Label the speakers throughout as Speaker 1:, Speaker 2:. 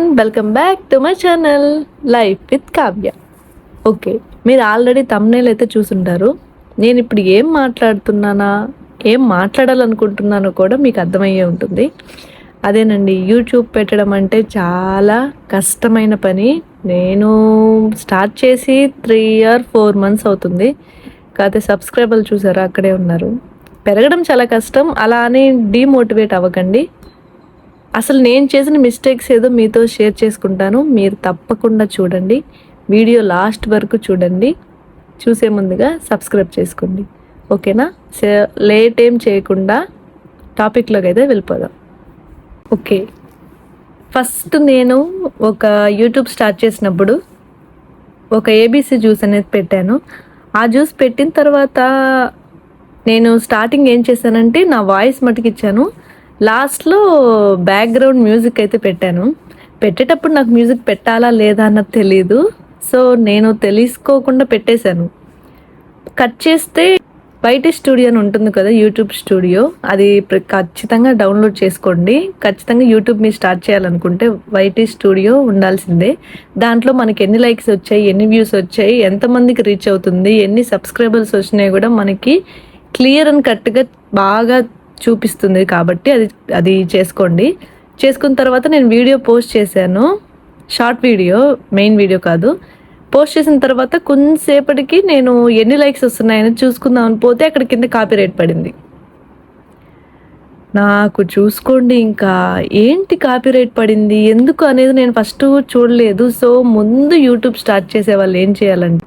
Speaker 1: Everyone, welcome back to my channel life with Kavya. Okay, మీరు already thumbnail అయితే చూసుంటారు. నేను ఇప్పుడు ఏం మాట్లాడుతున్నానా, ఏం మాట్లాడాలనుకుంటున్నానో కూడా మీకు అర్థమయ్యే ఉంటుంది. అదేనండి, యూట్యూబ్ పెట్టడం అంటే చాలా కష్టమైన పని. నేను స్టార్ట్ చేసి 3 or 4 months అవుతుంది. కాకపోతే సబ్స్క్రైబర్లు చూసారా, అక్కడే ఉన్నారు. పెరగడం చాలా కష్టం. అలా అని డీమోటివేట్ అవ్వకండి. అసలు నేను చేసిన మిస్టేక్స్ ఏదో మీతో షేర్ చేసుకుంటాను. మీరు తప్పకుండా చూడండి, వీడియో లాస్ట్ వరకు చూడండి. చూసే ముందుగా సబ్స్క్రైబ్ చేసుకోండి, ఓకేనా? లేట్ ఏం చేయకుండా టాపిక్లోకి అయితే వెళ్ళిపోదాం. ఓకే, ఫస్ట్ నేను ఒక యూట్యూబ్ స్టార్ట్ చేసినప్పుడు ఒక ఏబీసీ జ్యూస్ అనేది పెట్టాను. ఆ జ్యూస్ పెట్టిన తర్వాత నేను స్టార్టింగ్ ఏం చేశానంటే నా వాయిస్ మటుకిచ్చాను. లాస్ట్లో బ్యాక్గ్రౌండ్ మ్యూజిక్ అయితే పెట్టాను. పెట్టేటప్పుడు నాకు మ్యూజిక్ పెట్టాలా లేదా అన్నది తెలీదు. సో నేను తెలుసుకోకుండా పెట్టేశాను. కట్ చేస్తే వైటీ స్టూడియో అని ఉంటుంది కదా, యూట్యూబ్ స్టూడియో. అది ఖచ్చితంగా డౌన్లోడ్ చేసుకోండి. ఖచ్చితంగా యూట్యూబ్ మీరు స్టార్ట్ చేయాలనుకుంటే వైటీ స్టూడియో ఉండాల్సిందే. దాంట్లో మనకి ఎన్ని లైక్స్ వచ్చాయి, ఎన్ని వ్యూస్ వచ్చాయి, ఎంతమందికి రీచ్ అవుతుంది, ఎన్ని సబ్స్క్రైబర్స్ వచ్చినాయి కూడా మనకి క్లియర్ అండ్ కట్గా బాగా చూపిస్తుంది. కాబట్టి అది చేసుకోండి. చేసుకున్న తర్వాత నేను వీడియో పోస్ట్ చేశాను, షార్ట్ వీడియో, మెయిన్ వీడియో కాదు. పోస్ట్ చేసిన తర్వాత కొంతసేపటికి నేను ఎన్ని లైక్స్ వస్తున్నాయని చూసుకుందామని పోతే అక్కడ కింద కాపీరైట్ పడింది. నాకు చూసుకోండి, ఇంకా ఏంటి కాపీరైట్ పడింది ఎందుకు అనేది నేను ఫస్ట్ చూడలేదు. సో ముందు యూట్యూబ్ స్టార్ట్ చేసే వాళ్ళు ఏం చేయాలంటే,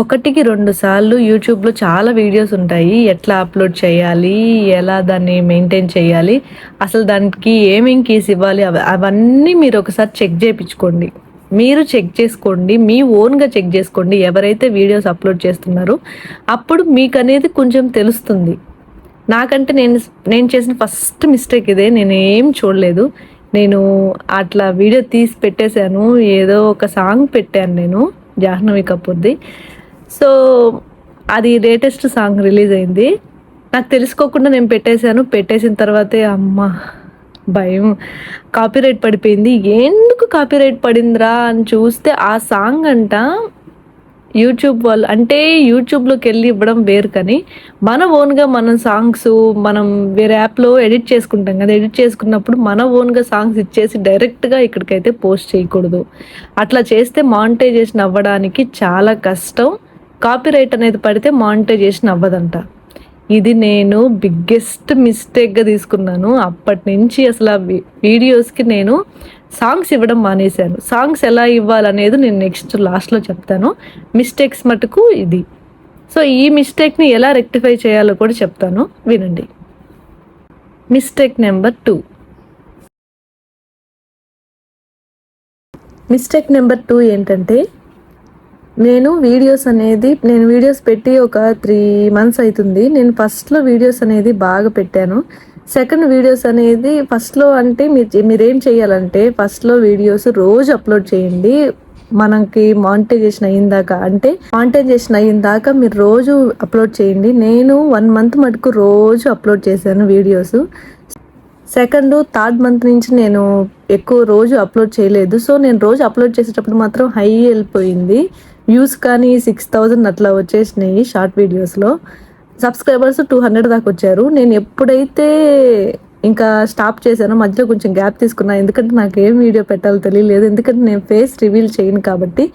Speaker 1: 1-2 సార్లు యూట్యూబ్లో చాలా వీడియోస్ ఉంటాయి. ఎట్లా అప్లోడ్ చేయాలి, ఎలా దాన్ని మెయింటైన్ చేయాలి, అసలు దానికి ఏమేం కీస్ ఇవ్వాలి, అవన్నీ మీరు ఒకసారి చెక్ చేయించుకోండి. మీరు చెక్ చేసుకోండి, మీ ఓన్గా చెక్ చేసుకోండి. ఎవరైతే వీడియోస్ అప్లోడ్ చేస్తున్నారో అప్పుడు మీకు అనేది కొంచెం తెలుస్తుంది. నాకంటే నేను చేసిన ఫస్ట్ మిస్టేక్ ఇదే. నేను ఏం చూడలేదు. నేను అట్లా వీడియో తీసి పెట్టేశాను. ఏదో ఒక సాంగ్ పెట్టాను నేను, జాహ్నవి కపూర్ది. సో అది లేటెస్ట్ సాంగ్ రిలీజ్ అయింది. నాకు తెలుసుకోకుండా నేను పెట్టేసిన తర్వాతే అమ్మ భయం, కాపీరైట్ పడిపోయింది. ఎందుకు కాపీరైట్ పడిందిరా అని చూస్తే ఆ సాంగ్ అంట యూట్యూబ్ వాళ్ళు, అంటే యూట్యూబ్లోకి వెళ్ళి ఇవ్వడం వేరు, కానీ మన ఓన్గా మన సాంగ్స్ మనం వేరే యాప్లో ఎడిట్ చేసుకుంటాం కదా, ఎడిట్ చేసుకున్నప్పుడు మన ఓన్గా సాంగ్స్ ఇచ్చేసి డైరెక్ట్గా ఇక్కడికైతే పోస్ట్ చేయకూడదు. అట్లా చేస్తే మానిటైజేషన్ అవ్వడానికి చాలా కష్టం. కాపీరైట్ అనేది పడితే మానిటైజేషన్ అవ్వదంట. ఇది నేను బిగ్గెస్ట్ మిస్టేక్గా తీసుకున్నాను. అప్పటి నుంచి అసలు ఆ వీడియోస్కి నేను సాంగ్స్ ఇవ్వడం మానేశాను. సాంగ్స్ ఎలా ఇవ్వాలనేది నేను నెక్స్ట్ లాస్ట్లో చెప్తాను. మిస్టేక్స్ మటుకు ఇది. సో ఈ మిస్టేక్ని ఎలా రెక్టిఫై చేయాలో కూడా చెప్తాను, వినండి. Mistake number 2. మిస్టేక్ నెంబర్ 2 ఏంటంటే, నేను వీడియోస్ పెట్టి ఒక 3 months అవుతుంది. నేను ఫస్ట్లో వీడియోస్ అనేది బాగా పెట్టాను. సెకండ్ వీడియోస్ అనేది ఫస్ట్లో అంటే మీరేం చేయాలంటే, ఫస్ట్లో వీడియోస్ రోజు అప్లోడ్ చేయండి. మనకి మానిటైజేషన్ అయ్యిందాకా, అంటే మానిటైజేషన్ అయ్యిందాకా మీరు రోజు అప్లోడ్ చేయండి. నేను 1 month మటుకు రోజు అప్లోడ్ చేశాను వీడియోస్. సెకండ్, థర్డ్ మంత్ నుంచి నేను ఎక్కువ రోజు అప్లోడ్ చేయలేదు. సో నేను రోజు అప్లోడ్ చేసేటప్పుడు మాత్రం హై వెళ్ళిపోయింది. వ్యూస్ కానీ 6,000 అట్లా వచ్చేసినాయి షార్ట్ వీడియోస్లో. సబ్స్క్రైబర్స్ 200 దాకా వచ్చారు. నేను ఎప్పుడైతే ఇంకా స్టాప్ చేశానో, మధ్యలో కొంచెం గ్యాప్ తీసుకున్నాను. ఎందుకంటే నాకు ఏం వీడియో పెట్టాలో తెలియలేదు. ఎందుకంటే నేను ఫేస్ రివీల్ చేయను కాబట్టి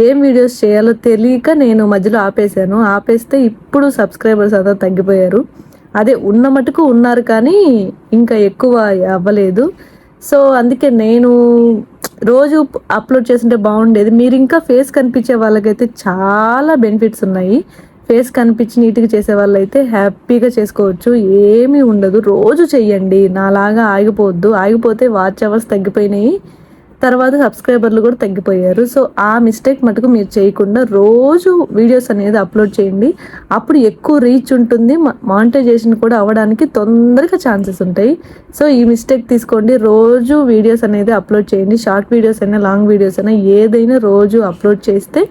Speaker 1: ఏం వీడియోస్ చేయాలో తెలియక నేను మధ్యలో ఆపేస్తే ఇప్పుడు సబ్స్క్రైబర్స్ అంతా తగ్గిపోయారు. అదే ఉన్న మటుకు ఉన్నారు, కానీ ఇంకా ఎక్కువ అవ్వలేదు. సో అందుకే నేను రోజు అప్లోడ్ చేస్తుంటే బాగుండేది. మీరు ఇంకా ఫేస్ కనిపించే వాళ్ళకైతే చాలా బెనిఫిట్స్ ఉన్నాయి. ఫేస్ కనిపించి నీట్గా చేసే వాళ్ళైతే హ్యాపీగా చేసుకోవచ్చు, ఏమీ ఉండదు. రోజు చెయ్యండి, నాలాగా ఆగిపోవద్దు. ఆగిపోతే వాచ్ అవర్స్ తగ్గిపోయినాయి, తర్వాత సబ్స్క్రైబర్లు కూడా తగ్గిపోయారు. సో ఆ మిస్టేక్ మటుకు మీరు చేయకుండా రోజు వీడియోస్ అనేది అప్లోడ్ చేయండి. అప్పుడు ఎక్కువ రీచ్ ఉంటుంది, మానిటైజేషన్ కూడా అవ్వడానికి తొందరగా ఛాన్సెస్ ఉంటాయి. సో ఈ మిస్టేక్ తీసుకోండి, రోజు వీడియోస్ అనేది అప్లోడ్ చేయండి. షార్ట్ వీడియోస్ అయినా లాంగ్ వీడియోస్ అయినా ఏదైనా రోజు అప్లోడ్ చేస్తే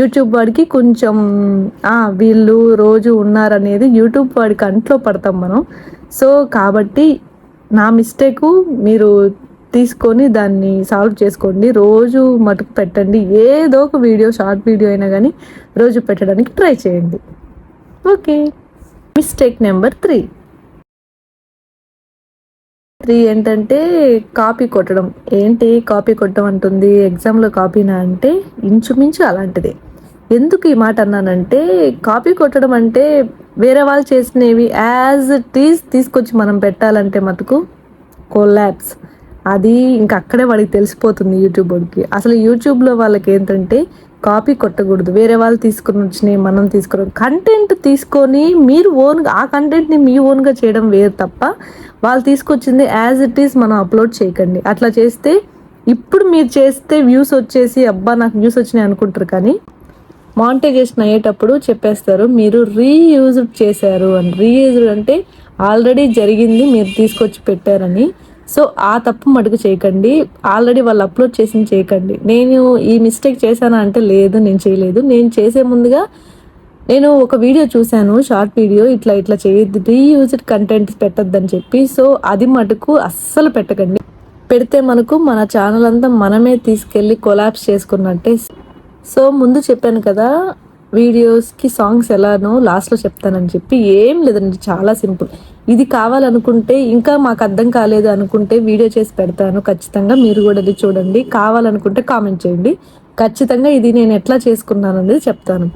Speaker 1: యూట్యూబ్ వాడికి కొంచెం వీళ్ళు రోజు ఉన్నారనేది యూట్యూబ్ వాడికి కంట్లో పడతాం మనం. సో కాబట్టి నా మిస్టేకు మీరు తీసుకొని దాన్ని సాల్వ్ చేసుకోండి. రోజు మటుకు పెట్టండి. ఏదో ఒక వీడియో, షార్ట్ వీడియో అయినా కానీ రోజు పెట్టడానికి ట్రై చేయండి. ఓకే. మిస్టేక్ నెంబర్ 3 ఏంటంటే కాపీ కొట్టడం. ఏంటి కాపీ కొట్టడం అంటుంది, ఎగ్జామ్లో కాపీనా అంటే ఇంచుమించు అలాంటిదే. ఎందుకు ఈ మాట అన్నానంటే, కాపీ కొట్టడం అంటే వేరే వాళ్ళు చేసినవి యాజ్ ఇట్ ఈజ్ తీసుకొచ్చి మనం పెట్టాలంటే మటుకు కొలాబ్స్. అది ఇంకా అక్కడే వాడికి తెలిసిపోతుంది యూట్యూబ్ వాడికి. అసలు యూట్యూబ్లో వాళ్ళకి ఏంటంటే కాపీ కొట్టకూడదు. వేరే వాళ్ళు తీసుకొని వచ్చినాయి మనం తీసుకుని కంటెంట్ తీసుకొని మీరు ఓన్గా ఆ కంటెంట్ని మీ ఓన్గా చేయడం వేరు తప్ప వాళ్ళు తీసుకొచ్చింది యాజ్ ఇట్ ఈస్ మనం అప్లోడ్ చేయకండి. అట్లా చేస్తే ఇప్పుడు మీరు చేస్తే వ్యూస్ వచ్చేసి అబ్బా నాకు వ్యూస్ వచ్చినాయి అనుకుంటారు, కానీ మానిటైజేషన్ అయ్యేటప్పుడు చెప్పేస్తారు మీరు రీయూజ్డ్ చేశారు అని. రీయూజ్డ్ అంటే ఆల్రెడీ జరిగింది మీరు తీసుకొచ్చి పెట్టారని. సో ఆ తప్పు మటుకు చేయకండి. ఆల్రెడీ వాళ్ళు అప్లోడ్ చేసింది చేయకండి. నేను ఈ మిస్టేక్ చేశానా అంటే లేదు, నేను చేయలేదు. నేను చేసే ముందుగా నేను ఒక వీడియో చూశాను, షార్ట్ వీడియో, ఇట్లా చేయొద్దు, రీయూజ్డ్ కంటెంట్ పెట్టద్దని చెప్పి. సో అది మటుకు అస్సలు పెట్టకండి. పెడితే మనకు మన ఛానల్ అంతా మనమే తీసుకెళ్ళి కొలాప్స్ చేసుకున్నట్టే. సో ముందు చెప్పాను కదా వీడియోస్కి సాంగ్స్ ఎలానో లాస్ట్లో చెప్తానని చెప్పి. ఏం లేదండి, చాలా సింపుల్. ఇది కావాలనుకుంటే, ఇంకా మాకు అర్థం కాలేదు అనుకుంటే వీడియో చేసి పెడతాను ఖచ్చితంగా. మీరు కూడా ఇది చూడండి. కావాలనుకుంటే కామెంట్ చేయండి. ఖచ్చితంగా ఇది నేను ఎట్లా చేసుకున్నాను అనేది చెప్తాను.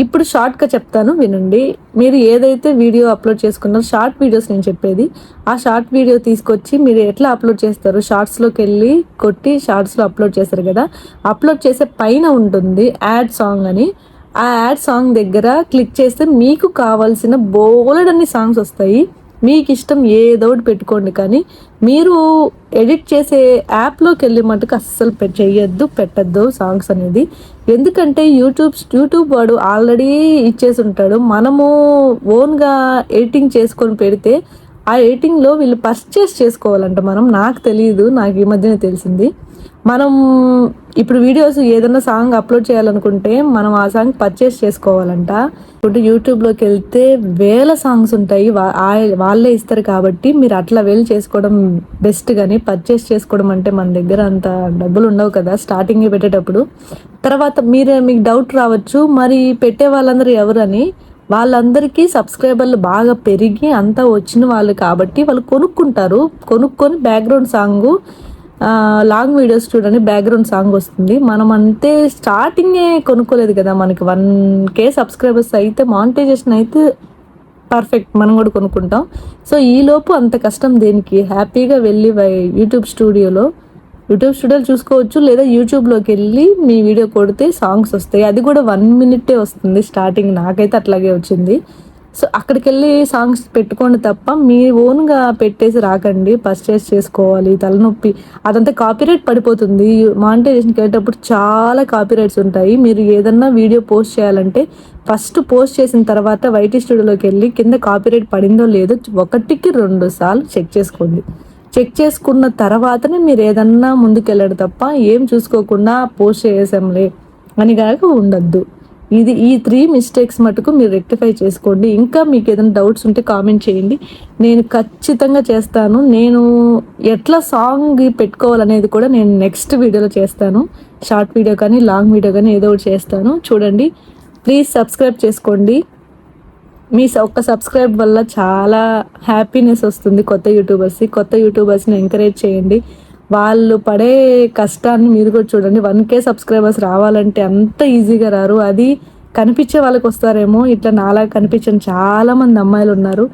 Speaker 1: ఇప్పుడు షార్ట్గా చెప్తాను వినండి. మీరు ఏదైతే వీడియో అప్లోడ్ చేసుకున్నారో షార్ట్ వీడియోస్ నేను చెప్పేది, ఆ షార్ట్ వీడియో తీసుకొచ్చి మీరు ఎట్లా అప్లోడ్ చేస్తారు, షార్ట్స్లోకి వెళ్ళి కొట్టి షార్ట్స్లో అప్లోడ్ చేస్తారు కదా, అప్లోడ్ చేసే పైన ఉంటుంది యాడ్ సాంగ్ అని. ఆ యాడ్ సాంగ్ దగ్గర క్లిక్ చేస్తే మీకు కావాల్సిన బోలెడన్ని సాంగ్స్ వస్తాయి. మీకు ఇష్టం ఏదో ఒకటి పెట్టుకోండి, కానీ మీరు ఎడిట్ చేసే యాప్లోకి వెళ్ళి మటుకు అస్సలు పెట్టద్దు సాంగ్స్ అనేది. ఎందుకంటే యూట్యూబ్ వాడు ఆల్రెడీ ఇచ్చేసి ఉంటాడు. మనము ఓన్గా ఎడిటింగ్ చేసుకొని పెడితే ఆ ఎడిటింగ్లో వీళ్ళు పర్చేస్ చేసుకోవాలంట. నాకు తెలియదు, నాకు ఈ మధ్యనే తెలిసింది. మనం ఇప్పుడు వీడియోస్ ఏదైనా సాంగ్ అప్లోడ్ చేయాలనుకుంటే మనం ఆ సాంగ్ పర్చేస్ చేసుకోవాలంట. ఇప్పుడు యూట్యూబ్లోకి వెళ్తే వేల సాంగ్స్ ఉంటాయి, వాళ్ళే ఇస్తారు. కాబట్టి మీరు అట్లా వెళ్ళి చేసుకోవడం బెస్ట్. కానీ పర్చేస్ చేసుకోవడం అంటే మన దగ్గర అంత డబ్బులు ఉండవు కదా స్టార్టింగ్ పెట్టేటప్పుడు. తర్వాత మీకు డౌట్ రావచ్చు, మరి పెట్టే వాళ్ళందరూ ఎవరని. వాళ్ళందరికీ సబ్స్క్రైబర్లు బాగా పెరిగి అంతా వచ్చిన వాళ్ళు కాబట్టి వాళ్ళు కొనుక్కొని బ్యాక్గ్రౌండ్ సాంగ్, లాంగ్ వీడియోస్ చూడండి బ్యాక్గ్రౌండ్ సాంగ్ వస్తుంది. మనం అంతే స్టార్టింగే కొనుక్కోలేదు కదా, మనకి 1K సబ్స్క్రైబర్స్ అయితే మానిటైజేషన్ అయితే పర్ఫెక్ట్, మనం కూడా కొనుక్కుంటాం. సో ఈలోపు అంత కష్టం దేనికి? హ్యాపీగా వెళ్ళి యూట్యూబ్ స్టూడియోలో చూసుకోవచ్చు, లేదా యూట్యూబ్లోకి వెళ్ళి మీ వీడియో కొడితే సాంగ్స్ వస్తాయి. అది కూడా 1 minute వస్తుంది స్టార్టింగ్. నాకైతే అట్లాగే వచ్చింది. సో అక్కడికి వెళ్ళి సాంగ్స్ పెట్టుకోండి తప్ప మీ ఓన్గా పెట్టేసి రాకండి. పర్చేస్ చేసుకోవాలి, తలనొప్పి. అదంతా కాపీరైట్ పడిపోతుంది. మానిటైజేషన్కి వెళ్ళేటప్పుడు చాలా కాపీరైట్స్ ఉంటాయి. మీరు ఏదన్నా వీడియో పోస్ట్ చేయాలంటే ఫస్ట్ పోస్ట్ చేసిన తర్వాత వైటీ స్టూడియోలోకి వెళ్ళి కింద కాపీరైట్ పడిందో లేదో 1కి 2 సార్లు చెక్ చేసుకోండి. చెక్ చేసుకున్న తర్వాతనే మీరు ఏదన్నా ముందుకెళ్ళడం తప్ప ఏం చూసుకోకుండా పోస్ట్ చేసాంలే అని కనుక ఉండద్దు. ఈ 3 మిస్టేక్స్ మటుకు మీరు రెక్టిఫై చేసుకోండి. ఇంకా మీకు ఏదైనా డౌట్స్ ఉంటే కామెంట్ చేయండి, నేను ఖచ్చితంగా చేస్తాను. నేను ఎట్లా సాంగ్ పెట్టుకోవాలనేది కూడా నేను నెక్స్ట్ వీడియోలో చేస్తాను. షార్ట్ వీడియో కానీ లాంగ్ వీడియో కానీ ఏదో ఒకటి చేస్తాను, చూడండి. ప్లీజ్ సబ్స్క్రైబ్ చేసుకోండి. మీ ఒక్క సబ్స్క్రైబ్ వల్ల చాలా హ్యాపీనెస్ వస్తుంది. కొత్త యూట్యూబర్స్ని ఎంకరేజ్ చేయండి. వాళ్ళు పడే కష్టాన్ని మీరు కూడా చూడండి. 1K సబ్స్క్రైబర్స్ రావాలంటే అంత ఈజీగా రారు. అది కనిపించే వాళ్ళకి వస్తారేమో, ఇట్లా నాలా కనిపించని చాలామంది అమ్మాయిలు ఉన్నారు.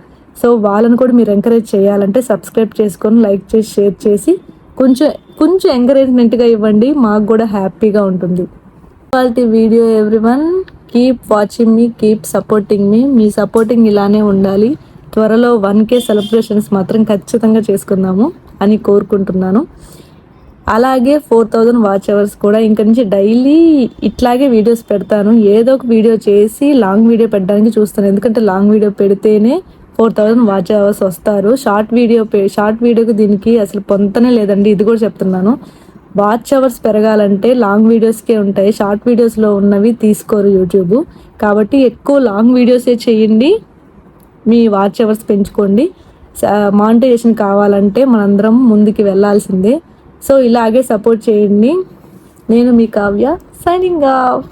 Speaker 1: సో వాళ్ళని కూడా మీరు ఎంకరేజ్ చేయాలంటే సబ్స్క్రైబ్ చేసుకొని లైక్ చేసి షేర్ చేసి కొంచెం ఎంకరేజ్మెంట్గా ఇవ్వండి, మాకు కూడా హ్యాపీగా ఉంటుంది. Quality video everyone, keep watching me, keep supporting me. మీ సపోర్టింగ్ ఇలానే ఉండాలి. త్వరలో 1K సెలబ్రేషన్స్ మాత్రం ఖచ్చితంగా చేసుకుందాము అని కోరుకుంటున్నాను. అలాగే 4000 వాచ్ అవర్స్ కూడా ఇంక నుంచి డైలీ ఇట్లాగే వీడియోస్ పెడతాను. ఏదో ఒక వీడియో చేసి లాంగ్ వీడియో పెట్టడానికి చూస్తాను. ఎందుకంటే లాంగ్ వీడియో పెడితేనే 4000 వాచ్ అవర్స్ వస్తారు. షార్ట్ వీడియోకి దీనికి అసలు పొంతనే లేదండి. ఇది కూడా చెప్తున్నాను. వాచ్ అవర్స్ పెరగాలంటే లాంగ్ వీడియోస్కే ఉంటాయి, షార్ట్ వీడియోస్లో ఉన్నవి తీసుకోరు యూట్యూబ్. కాబట్టి ఎక్కువ లాంగ్ వీడియోసే చేయండి, మీ వాచ్ అవర్స్ పెంచుకోండి. మానిటైజేషన్ కావాలంటే మనందరం ముందుకు వెళ్ళాల్సిందే. సో ఇలాగే సపోర్ట్ చేయండి. నేను మీ కావ్య, సైనింగ్ ఆఫ్.